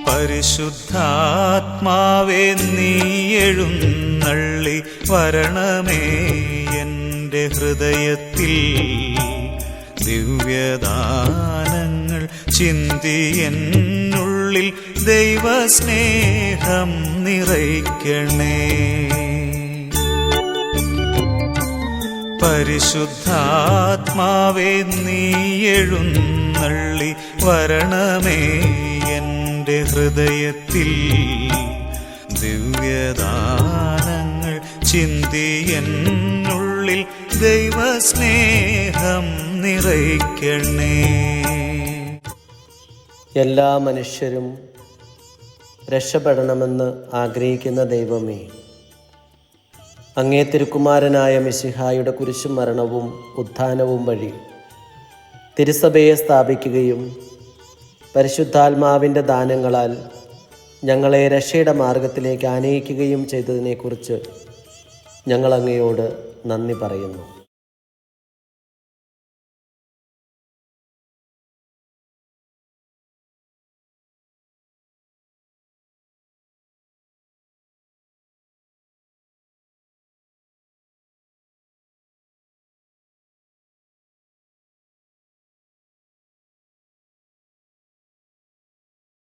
പരിശുദ്ധാത്മാവേ നീ എഴുന്നള്ളി വരണമേ എൻ്റെ ഹൃദയത്തിൽ. ദിവ്യദാനങ്ങൾ ചിന്തി എന്നുള്ളിൽ ദൈവസ്നേഹം നിറയ്ക്കണേ. പരിശുദ്ധാത്മാവേ നീ എഴുന്നള്ളി വരണമേ എൻ്റെ ഹൃദയത്തിൽ. ദിവ്യദാനങ്ങൾ ചിന്തി എന്നുള്ളിൽ ദൈവസ്നേഹം നിറയ്ക്കണേ. എല്ലാ മനുഷ്യരും രക്ഷപ്പെടണമെന്ന് ആഗ്രഹിക്കുന്ന ദൈവമേ, അങ്ങേ തിരുക്കുമാരനായ മിശിഹായുടെ കുരിശുമരണവും ഉത്ഥാനവും വഴി തിരുസഭയെ സ്ഥാപിക്കുകയും പരിശുദ്ധാത്മാവിൻ്റെ ദാനങ്ങളാൽ ഞങ്ങളെ രക്ഷയുടെ മാർഗത്തിലേക്ക് ആനയിക്കുകയും ചെയ്തതിനെക്കുറിച്ച് ഞങ്ങൾ അങ്ങയോട് നന്ദി പറയുന്നു.